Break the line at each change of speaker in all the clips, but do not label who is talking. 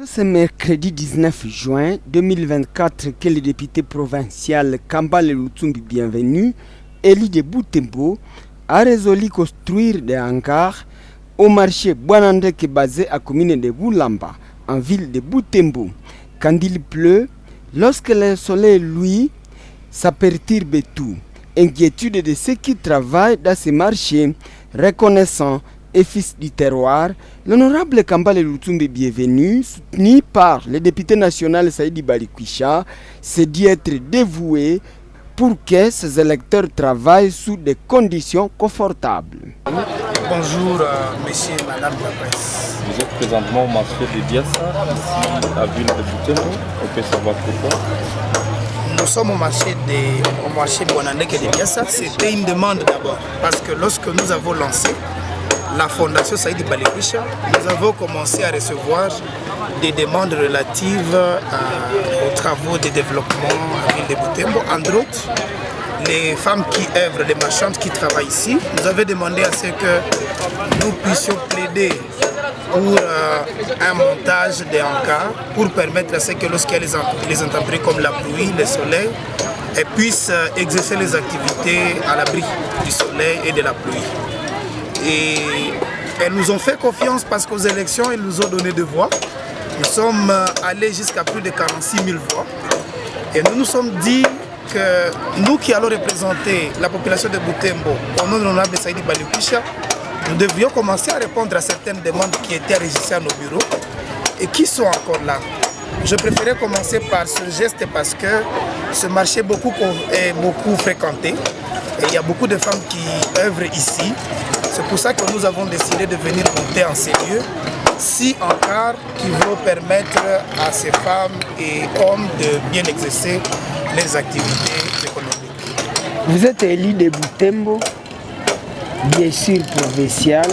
Ce mercredi 19 juin 2024 que le député provincial Kambale Lutsumbi Bienvenu, élu de Butembo, a résolu construire des hangars au marché Bwanandeke basé à commune de Boulamba, en ville de Butembo. Quand il pleut, lorsque le soleil luit, ça perturbe tout. Inquiétude de ceux qui travaillent dans ces marchés, reconnaissant et fils du terroir, l'honorable Kambale Lutsumbi Bienvenu, soutenu par le député national Saïdi Balikwisha, s'est dit être dévoué pour que ses électeurs travaillent sous des conditions confortables.
Bonjour, messieurs et madame la presse.
Vous êtes présentement au marché de Biassa, ici à ville de Butembo. On peut savoir pourquoi.
Nous sommes au marché Bwanandeke de Biassa. C'était une demande d'abord, parce que lorsque nous avons lancé la fondation Saïdi Balikwisha, nous avons commencé à recevoir des demandes relatives aux travaux de développement à la ville de Butembo. Entre autres, les femmes qui œuvrent, les marchandes qui travaillent ici, nous avaient demandé à ce que nous puissions plaider pour un montage des hangars pour permettre à ce que lorsqu'il y a les intempéries comme la pluie, le soleil, elles puissent exercer les activités à l'abri du soleil et de la pluie. Et elles nous ont fait confiance parce qu'aux élections, ils nous ont donné des voix. Nous sommes allés jusqu'à plus de 46 000 voix. Et nous nous sommes dit que nous qui allons représenter la population de Butembo, au nom de l'honorable Saïdi Balikwisha, nous devions commencer à répondre à certaines demandes qui étaient enregistrées à nos bureaux et qui sont encore là. Je préférais commencer par ce geste parce que ce marché est beaucoup fréquenté et il y a beaucoup de femmes qui œuvrent ici. C'est pour ça que nous avons décidé de venir monter en ces lieux 6 hangars qui vont permettre à ces femmes et hommes de bien exercer leurs activités économiques.
Vous êtes élu de Butembo, bien sûr provincial.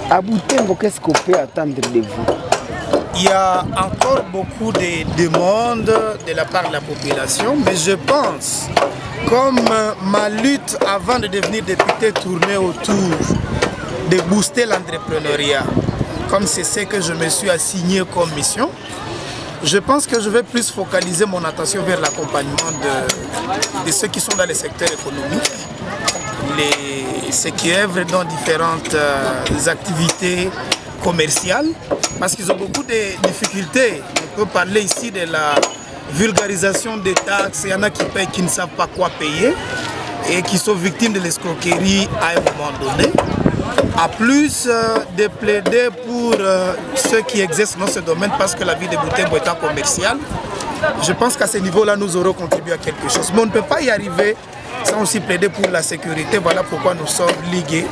À Butembo, qu'est-ce qu'on peut attendre de vous?
Il y a encore beaucoup de demandes de la part de la population, mais je pense, comme ma lutte avant de devenir député tournait autour de booster l'entrepreneuriat, comme c'est ce que je me suis assigné comme mission, je pense que je vais plus focaliser mon attention vers l'accompagnement de ceux qui sont dans les secteurs économiques, ceux qui œuvrent dans différentes activités commerciales, parce qu'ils ont beaucoup de difficultés. On peut parler ici de la vulgarisation des taxes. Il y en a qui payent, qui ne savent pas quoi payer et qui sont victimes de l'escroquerie à un moment donné. À plus de plaider pour ceux qui exercent dans ce domaine, parce que la vie de Butembo est commerciale. Je pense qu'à ce niveau-là, nous aurons contribué à quelque chose. Mais on ne peut pas y arriver sans aussi plaider pour la sécurité. Voilà pourquoi nous sommes ligués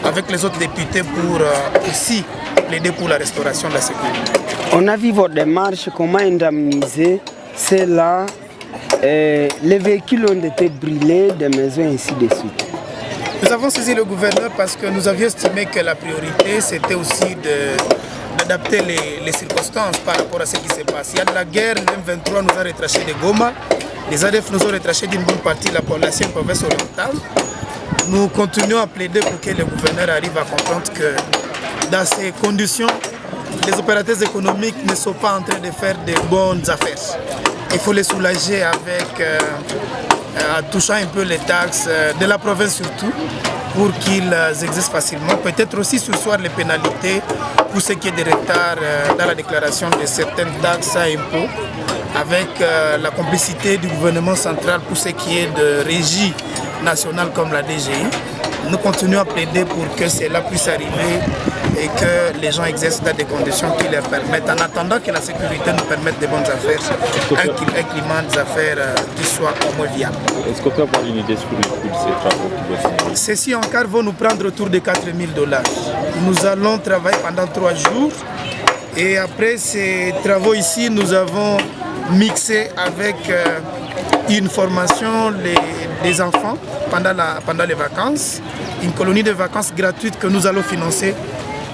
avec les autres députés pour aussi plaider pour la restauration de la sécurité.
On a vu votre démarche, comment indemniser cela. Les véhicules ont été brûlés, des maisons et ainsi de suite.
Nous avons saisi le gouverneur parce que nous avions estimé que la priorité c'était aussi d'adapter les circonstances par rapport à ce qui se passe. Il y a de la guerre, le M23 nous a retraché de Goma, les ADF nous ont retraché d'une bonne partie de la population province orientale. Nous continuons à plaider pour que le gouverneur arrive à comprendre que dans ces conditions, les opérateurs économiques ne sont pas en train de faire de bonnes affaires. Il faut les soulager avec, en touchant un peu les taxes de la province surtout, pour qu'ils exercent facilement. Peut-être aussi surseoir les pénalités pour ce qui est de retard dans la déclaration de certaines taxes à impôts, avec la complicité du gouvernement central pour ce qui est de régie nationale comme la DGI. Nous continuons à plaider pour que cela puisse arriver et que les gens exercent dans des conditions qui leur permettent, en attendant que la sécurité nous permette de bonnes affaires, un climat d'affaires qui soit au moins viable.
Est-ce qu'on peut avoir une idée sur le coût de ces travaux qui vont se faire?
Ceci encore vont nous prendre autour de 4 000 $. Nous allons travailler pendant 3 jours et après ces travaux ici, nous avons mixé avec une formation des enfants pendant les vacances, une colonie de vacances gratuite que nous allons financer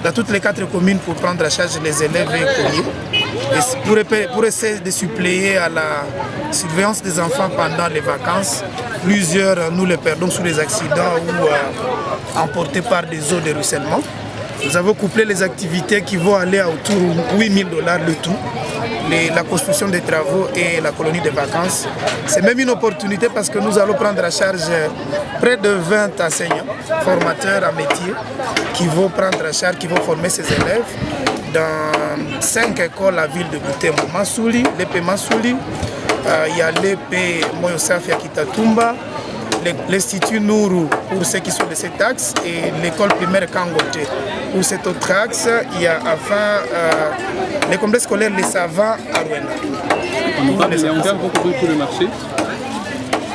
dans toutes les 4 communes pour prendre en charge les élèves et pour essayer de suppléer à la surveillance des enfants pendant les vacances. Plusieurs, nous les perdons sous les accidents ou emportés par des eaux de ruissellement. Nous avons couplé les activités qui vont aller à autour de 8 000 $ le tout. La construction des travaux et la colonie de vacances. C'est même une opportunité parce que nous allons prendre en charge près de 20 enseignants, formateurs en métier, qui vont prendre en charge, qui vont former ces élèves dans 5 écoles à la ville de Butembo. Mansouli, l'EP Mansouli, il y a l'EP Moyosafi à Kitatumba, l'Institut Nourou pour ceux qui sont de cet axe et l'école primaire Kangote. Pour cet autre axe, il y a enfin les complexes scolaires Les Savants à Rwanda.
Vous allez encore couvrir tout le marché?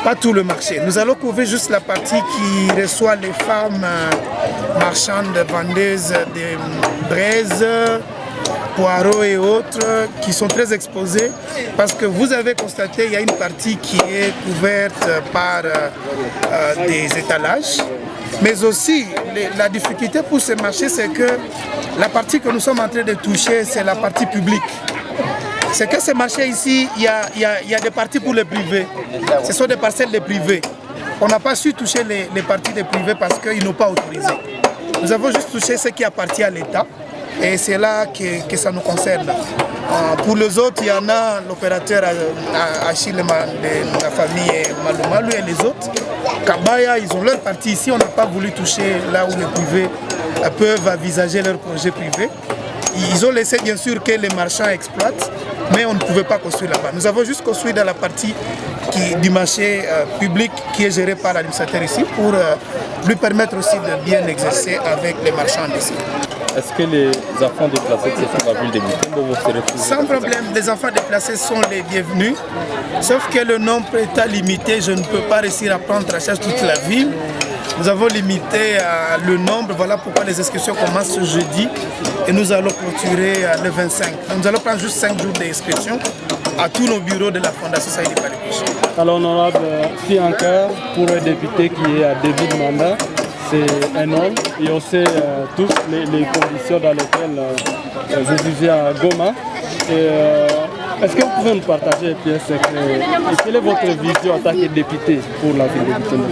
Pas tout le marché. Nous allons couvrir juste la partie qui reçoit les femmes marchandes, vendeuses de braises, poireaux et autres qui sont très exposés parce que vous avez constaté qu'il y a une partie qui est couverte par des étalages, mais aussi la difficulté pour ce marché, c'est que la partie que nous sommes en train de toucher, c'est la partie publique. C'est que ce marché ici, il y a des parties pour les privés, ce sont des parcelles des privés. On n'a pas su toucher les parties des privés parce qu'ils n'ont pas autorisé. Nous avons juste touché ce qui appartient à l'État. Et c'est là que ça nous concerne. Pour les autres, il y en a l'opérateur Achille de la famille Malumalu et les autres. Kabaya, ils ont leur partie ici. On n'a pas voulu toucher là où les privés peuvent envisager leur projet privé. Ils ont laissé bien sûr que les marchands exploitent, mais on ne pouvait pas construire là-bas. Nous avons juste construit dans la partie du marché public qui est géré par l'administrateur ici pour lui permettre aussi de bien exercer avec les marchands d'ici.
Est-ce que les enfants déplacés qui sont dans la ville de Butembo vont se retrouver?
Sans problème, les enfants déplacés sont les bienvenus, sauf que le nombre est limité. Je ne peux pas réussir à prendre en charge toute la ville. Nous avons limité le nombre, voilà pourquoi les inscriptions commencent ce jeudi et nous allons clôturer le 25. Donc nous allons prendre juste 5 jours d'inscription à tous nos bureaux de la Fondation Saïdi Balikucha.
Alors honorable, si encore pour un député qui est à début de mandat, c'est un homme et on sait tous les conditions dans lesquelles vous vivez à Goma. Est-ce que vous pouvez nous partager Pierre Secret, quelle est votre vision en tant que député pour la ville de Butembo?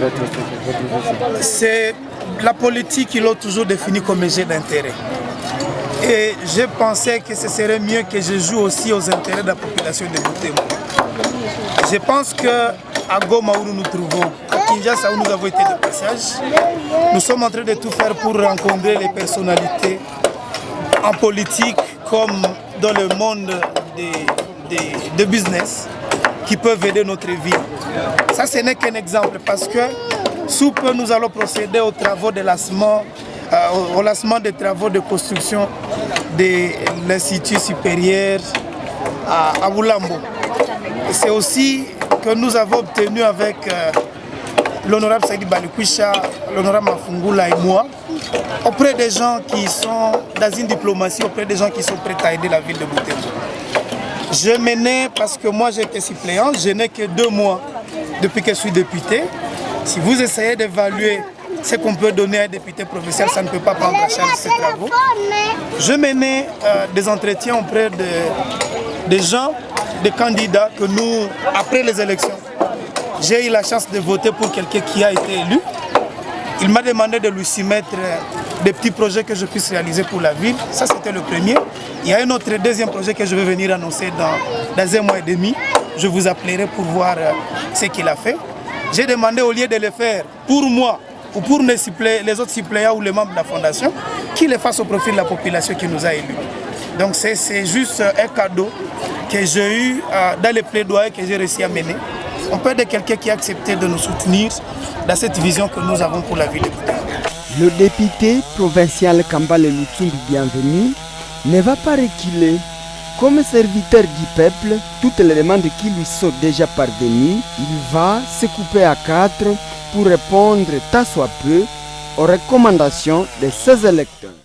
C'est la politique qui l'a toujours défini comme un jeu d'intérêt. Et je pensais que ce serait mieux que je joue aussi aux intérêts de la population de Butembo. Je pense qu'à Goma où nous nous trouvons, à Kinshasa où nous avons été de passage, nous sommes en train de tout faire pour rencontrer les personnalités en politique comme dans le monde de business qui peuvent aider notre vie. Ça, ce n'est qu'un exemple parce que sous peu, nous allons procéder aux travaux de lancement, au lancement des travaux de construction de l'Institut supérieur à Boulambo. C'est aussi que nous avons obtenu avec l'honorable Saïdi Balikucha, l'honorable Mafungula et moi, auprès des gens qui sont dans une diplomatie, auprès des gens qui sont prêts à aider la ville de Butembo. Je menais, parce que moi j'étais suppléant, je n'ai que 2 mois depuis que je suis député. Si vous essayez d'évaluer ce qu'on peut donner à un député provincial, ça ne peut pas prendre en charge ces travaux. Je menais des entretiens auprès des gens, des candidats que nous, après les élections, j'ai eu la chance de voter pour quelqu'un qui a été élu. Il m'a demandé de lui soumettre des petits projets que je puisse réaliser pour la ville. Ça, c'était le premier. Il y a un autre deuxième projet que je vais venir annoncer dans 1 mois et demi. Je vous appellerai pour voir ce qu'il a fait. J'ai demandé au lieu de le faire pour moi ou pour les autres suppléants ou les membres de la fondation, qu'il le fasse au profit de la population qui nous a élus. Donc c'est juste un cadeau que j'ai eu dans les plaidoyers que j'ai réussi à mener. On peut aider quelqu'un qui a accepté de nous soutenir dans cette vision que nous avons pour la ville de Butembo.
Le député provincial Kambale Lutsumbi Bienvenu ne va pas reculer. Comme serviteur du peuple, toutes les demandes qui lui sont déjà parvenues, il va se couper à 4 pour répondre tant soit peu aux recommandations de ses électeurs.